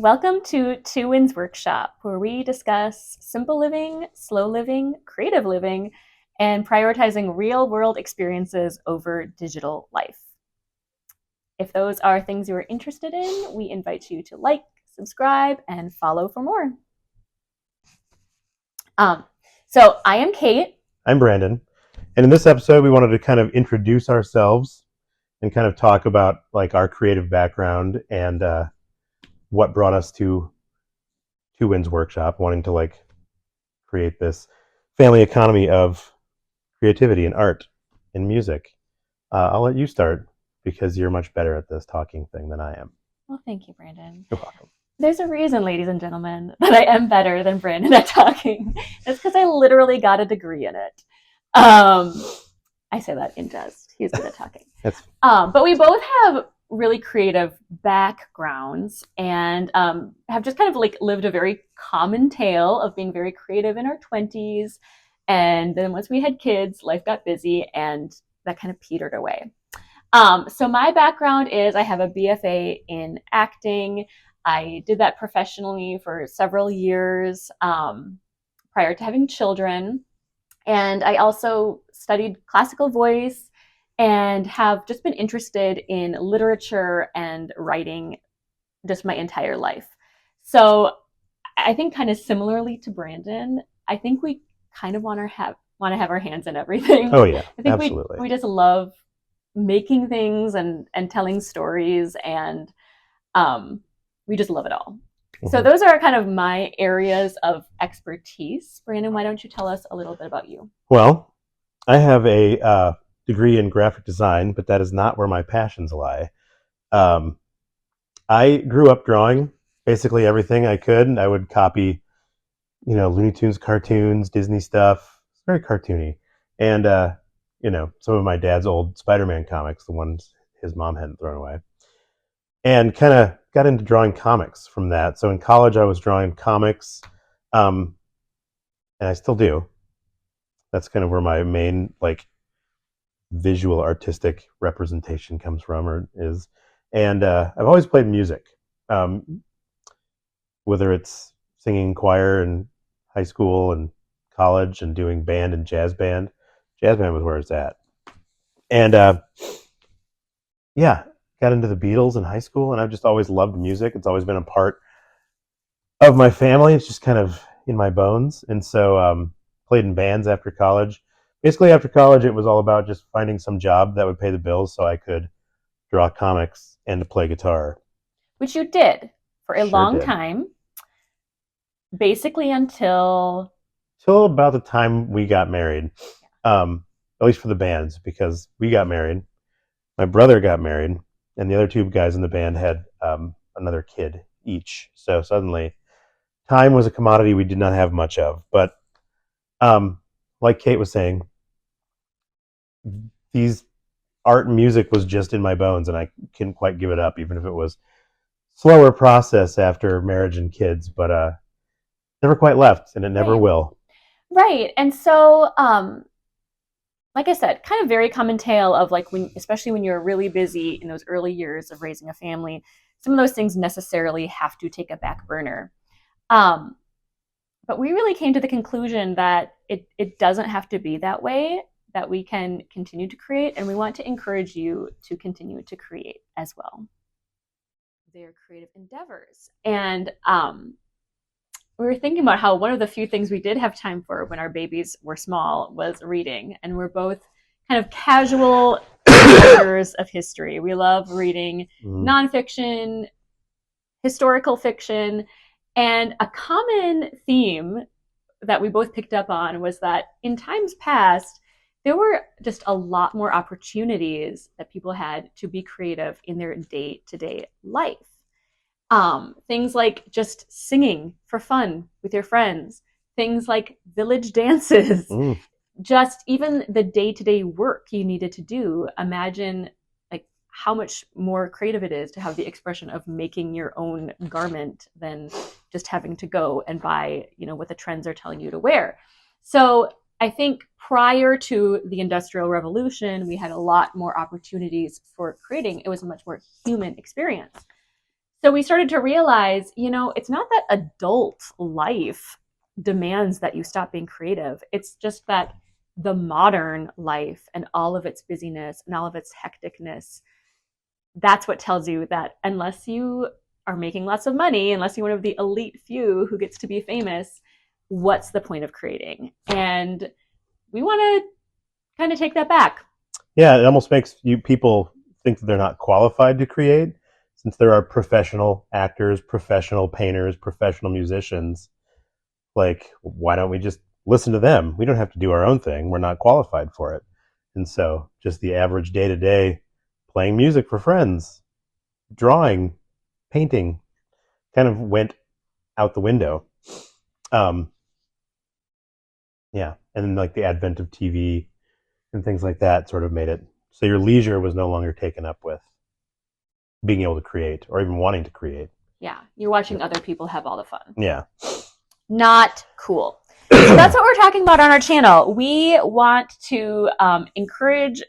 Welcome to Two Winds Workshop, where we discuss simple living, slow living, creative living, and prioritizing real world experiences over digital life. If those are things you are interested in, we invite you to like, subscribe, and follow for more. So I am Kate. I'm Brandon. And in this episode, we wanted to kind of introduce ourselves and kind of talk about like our creative background and what brought us to Two Winds Workshop, wanting to like create this family economy of creativity and art and music. I'll let you start because you're much better at this talking thing than I am. Well, thank you, Brandon. You're welcome. There's a reason, ladies and gentlemen, that I am better than Brandon at talking. It's because I literally got a degree in it. I say that in jest. He's good at talking. But we both have really creative backgrounds and have just kind of like lived a very common tale of being very creative in our 20s. And then once we had kids, life got busy and that kind of petered away. So my background is I have a BFA in acting. I did that professionally for several years prior to having children. And I also studied classical voice and have just been interested in literature and writing just my entire life. So I think kind of similarly to Brandon, I think we kind of want to have our hands in everything. Oh yeah, I think absolutely. we just love making things and telling stories, and we just love it all. Mm-hmm. So those are kind of my areas of expertise. Brandon, why don't you tell us a little bit about you? Well, I have a degree in graphic design, but that is not where my passions lie. I grew up drawing basically everything I could. I would copy, Looney Tunes cartoons, Disney stuff. It's very cartoony. And, some of my dad's old Spider-Man comics, the ones his mom hadn't thrown away. And kind of got into drawing comics from that. So in college, I was drawing comics, and I still do. That's kind of where my main, visual artistic representation comes from or is. And I've always played music, whether it's singing choir in high school and college and doing band and jazz band. Jazz band was where it's at. And got into the Beatles in high school, and I've just always loved music. It's always been a part of my family. It's just kind of in my bones. And so played in bands after college. Basically, after college, it was all about just finding some job that would pay the bills so I could draw comics and to play guitar. Which you did for a long time, basically until about the time we got married, at least for the bands, because we got married. My brother got married, and the other two guys in the band had another kid each. So suddenly, time was a commodity we did not have much of. But like Kate was saying, these art and music was just in my bones, and I couldn't quite give it up, even if it was slower process after marriage and kids. But never quite left, and it never will. Right. And so, like I said, kind of very common tale of especially when you're really busy in those early years of raising a family, some of those things necessarily have to take a back burner. But we really came to the conclusion that it doesn't have to be that way, that we can continue to create, and we want to encourage you to continue to create as well. They're creative endeavors. And we were thinking about how one of the few things we did have time for when our babies were small was reading. And we're both kind of casual readers of history. We love reading nonfiction, historical fiction, and a common theme that we both picked up on was that in times past, there were just a lot more opportunities that people had to be creative in their day-to-day life. Things like just singing for fun with your friends, things like village dances, just even the day-to-day work you needed to do. Imagine like how much more creative it is to have the expression of making your own garment than just having to go and buy, what the trends are telling you to wear. So I think prior to the Industrial Revolution, we had a lot more opportunities for creating. It was a much more human experience. So we started to realize, it's not that adult life demands that you stop being creative. It's just that the modern life and all of its busyness and all of its hecticness, that's what tells you that unless you are making lots of money, unless you're one of the elite few who gets to be famous, what's the point of creating? And we want to kind of take that back. Yeah, it almost makes people think that they're not qualified to create, since there are professional actors, professional painters, professional musicians. Like, why don't we just listen to them? We don't have to do our own thing. We're not qualified for it. And so just the average day to day playing music for friends, drawing, painting kind of went out the window. Um, yeah. And then like the advent of TV and things like that sort of made it so your leisure was no longer taken up with being able to create or even wanting to create. Yeah, you're watching other people have all the fun. Yeah. Not cool. So that's what we're talking about on our channel. We want to encourage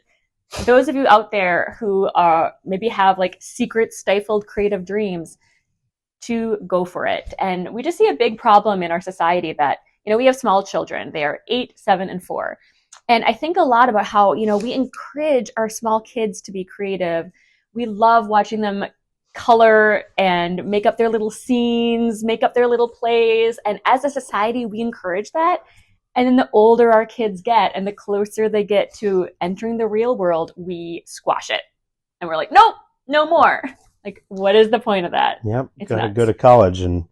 those of you out there who maybe have like secret stifled creative dreams to go for it. And we just see a big problem in our society that, we have small children. They are 8, 7, and 4. And I think a lot about how, we encourage our small kids to be creative. We love watching them color and make up their little scenes, make up their little plays. And as a society, we encourage that. And then the older our kids get and the closer they get to entering the real world, we squash it. And we're like, nope, no more. Like, what is the point of that? Yep. Go to college and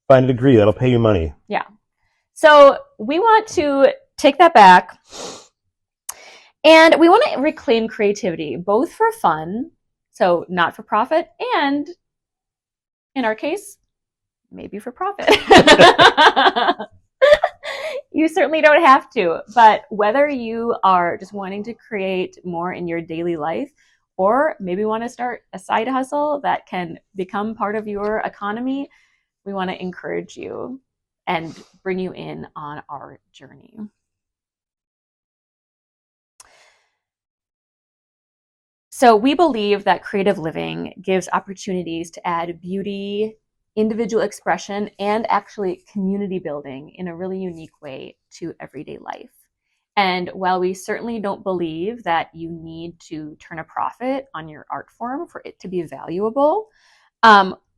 find a degree that'll pay you money. Yeah. So we want to take that back. And we want to reclaim creativity, both for fun, so not for profit, and in our case, maybe for profit. You certainly don't have to, but whether you are just wanting to create more in your daily life, or maybe want to start a side hustle that can become part of your economy, we want to encourage you and bring you in on our journey. So we believe that creative living gives opportunities to add beauty, individual expression, and actually community building in a really unique way to everyday life. And while we certainly don't believe that you need to turn a profit on your art form for it to be valuable,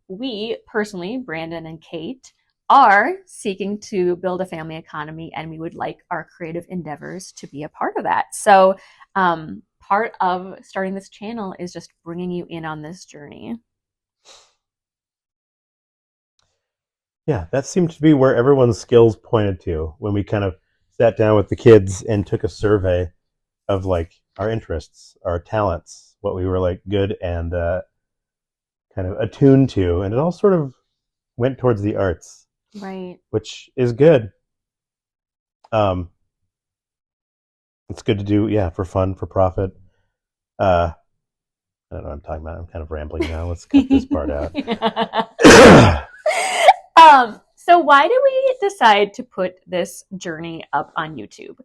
we personally, Brandon and Kate, are seeking to build a family economy, and we would like our creative endeavors to be a part of that. So part of starting this channel is just bringing you in on this journey. Yeah, that seemed to be where everyone's skills pointed to when we kind of sat down with the kids and took a survey of like our interests, our talents, what we were like good and kind of attuned to, and it all sort of went towards the arts, right? Which is good. It's good to do, yeah, for fun, for profit. I don't know what I'm talking about. I'm kind of rambling now. Let's cut this part out. So why did we decide to put this journey up on YouTube?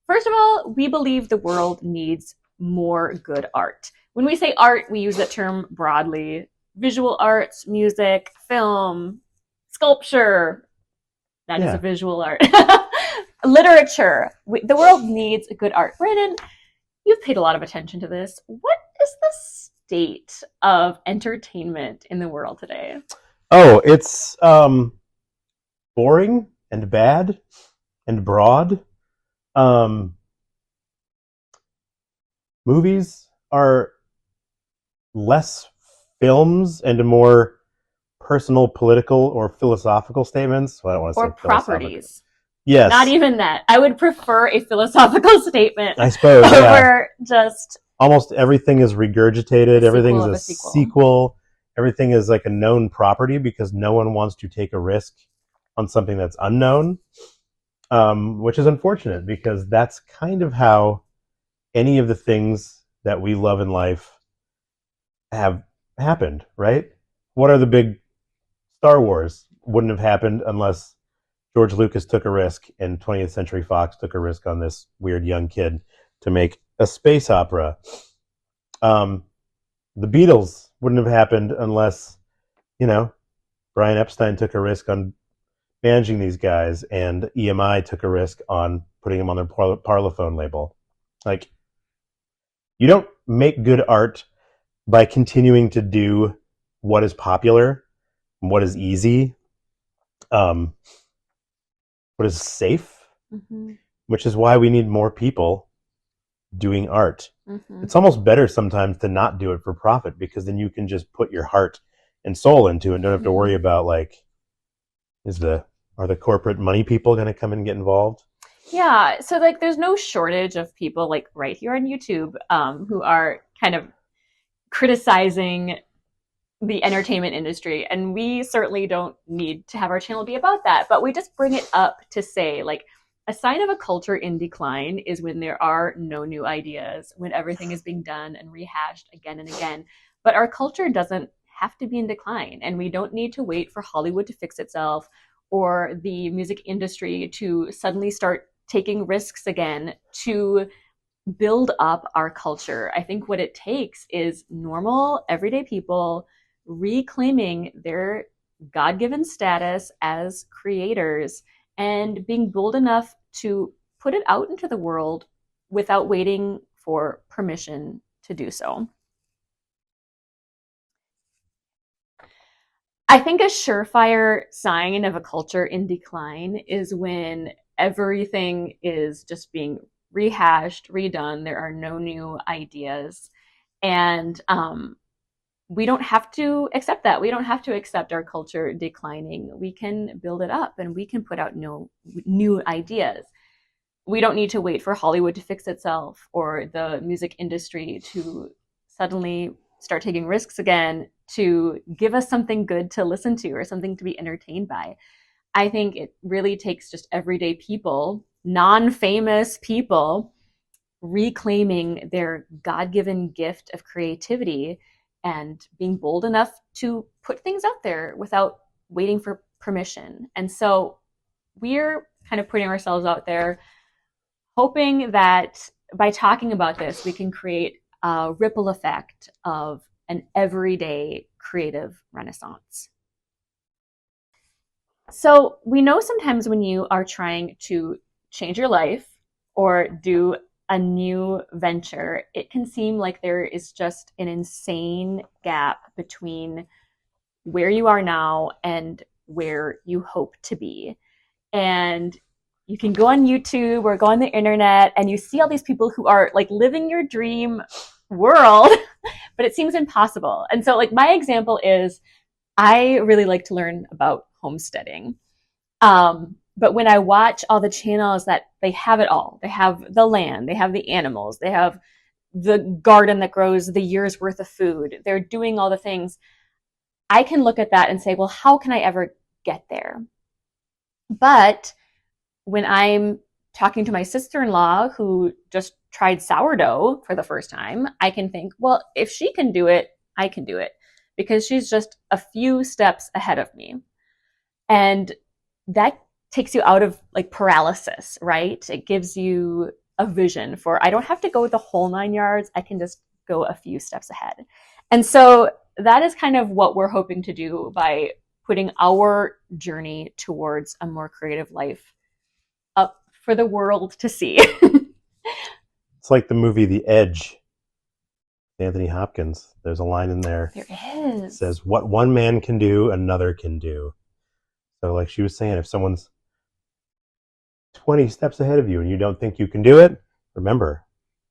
First of all, we believe the world needs more good art. When we say art, we use that term broadly. Visual arts, music, film, sculpture. That is a visual art. Literature. The world needs good art. Brandon, you've paid a lot of attention to this. What is the state of entertainment in the world today? Oh, it's boring and bad and broad. Movies are less films and more personal, political, or philosophical statements. Well, I don't want to or say properties. Yes. Not even that. I would prefer a philosophical statement. I suppose. Over just almost everything is regurgitated. Everything is a sequel. Everything is like a known property because no one wants to take a risk on something that's unknown, which is unfortunate because that's kind of how any of the things that we love in life have happened, right? What are the big Star Wars? Wouldn't have happened unless George Lucas took a risk and 20th Century Fox took a risk on this weird young kid to make a space opera. The Beatles wouldn't have happened unless you know, Brian Epstein took a risk on managing these guys, and EMI took a risk on putting them on their Parlophone label. Like, you don't make good art by continuing to do what is popular, what is easy, um, what is safe, Mm-hmm. which is why we need more people doing art. Mm-hmm. It's almost better sometimes to not do it for profit, because then you can just put your heart and soul into it and don't have to worry about, like, are the corporate money people going to come and get involved? Yeah, so like there's no shortage of people like right here on YouTube who are kind of criticizing the entertainment industry, and we certainly don't need to have our channel be about that, but we just bring it up to say, like, a sign of a culture in decline is when there are no new ideas, when everything is being done and rehashed again and again. But our culture doesn't have to be in decline, and we don't need to wait for Hollywood to fix itself or the music industry to suddenly start taking risks again to build up our culture. I think what it takes is normal, everyday people reclaiming their God given status as creators and being bold enough to put it out into the world without waiting for permission to do so. I think a surefire sign of a culture in decline is when everything is just being rehashed, redone. There are no new ideas. And we don't have to accept that. We don't have to accept our culture declining. We can build it up and we can put out new ideas. We don't need to wait for Hollywood to fix itself or the music industry to suddenly start taking risks again to give us something good to listen to or something to be entertained by. I think it really takes just everyday people, non-famous people, reclaiming their God-given gift of creativity and being bold enough to put things out there without waiting for permission. And so we're kind of putting ourselves out there, hoping that by talking about this, we can create a ripple effect of an everyday creative renaissance. So we know sometimes when you are trying to change your life or do a new venture, it can seem like there is just an insane gap between where you are now and where you hope to be. And you can go on YouTube or go on the internet and you see all these people who are like living your dream world, but it seems impossible. And so, like, my example is I really like to learn about homesteading. But when I watch all the channels that they have it all, they have the land, they have the animals, they have the garden that grows the year's worth of food, they're doing all the things. I can look at that and say, well, how can I ever get there? But when I'm talking to my sister-in-law who just tried sourdough for the first time, I can think, well, if she can do it, I can do it because she's just a few steps ahead of me. And that takes you out of like paralysis, right? It gives you a vision for, I don't have to go the whole 9 yards. I can just go a few steps ahead. And so that is kind of what we're hoping to do by putting our journey towards a more creative life up for the world to see. It's like the movie The Edge, Anthony Hopkins. There's a line in there. There is. It says, what one man can do, another can do. So like she was saying, if someone's 20 steps ahead of you and you don't think you can do it, remember,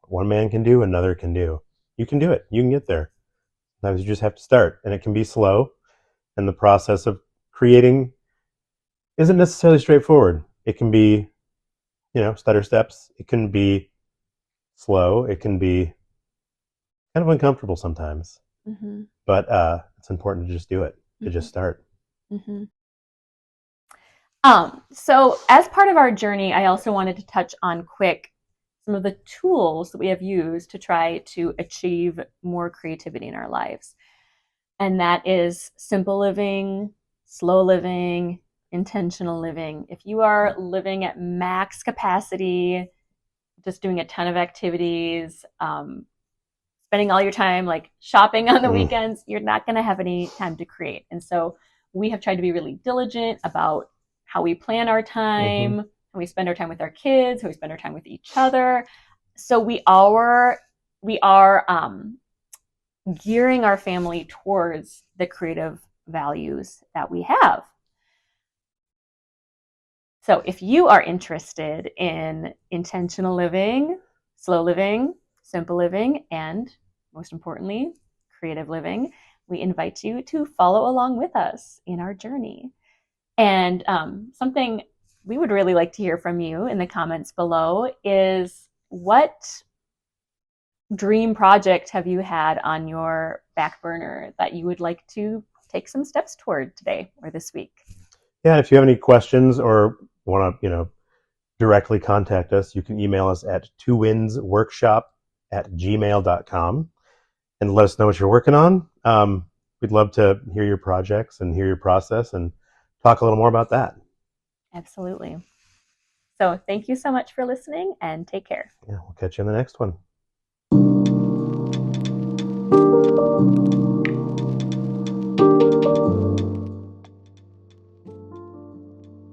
one man can do, another can do. You can do it. You can get there. Sometimes you just have to start, and it can be slow. And the process of creating isn't necessarily straightforward. It can be, stutter steps. It can be slow. It can be kind of uncomfortable sometimes. Mm-hmm. But it's important to just do it, to just start. Mm-hmm. So as part of our journey, I also wanted to touch on quick some of the tools that we have used to try to achieve more creativity in our lives. And that is simple living, slow living, intentional living. If you are living at max capacity, just doing a ton of activities, spending all your time like shopping on the Mm. weekends, you're not going to have any time to create. And so we have tried to be really diligent about how we plan our Mm-hmm. time, how we spend our time with our kids, how we spend our time with each other. So we are gearing our family towards the creative values that we have. So if you are interested in intentional living, slow living, simple living, and most importantly, creative living, we invite you to follow along with us in our journey. And something we would really like to hear from you in the comments below is, what dream project have you had on your back burner that you would like to take some steps toward today or this week? Yeah, if you have any questions or want to, directly contact us, you can email us at twowindsworkshop@gmail.com and let us know what you're working on. We'd love to hear your projects and hear your process and talk a little more about that. Absolutely. So thank you so much for listening, and take care. Yeah, we'll catch you in the next one.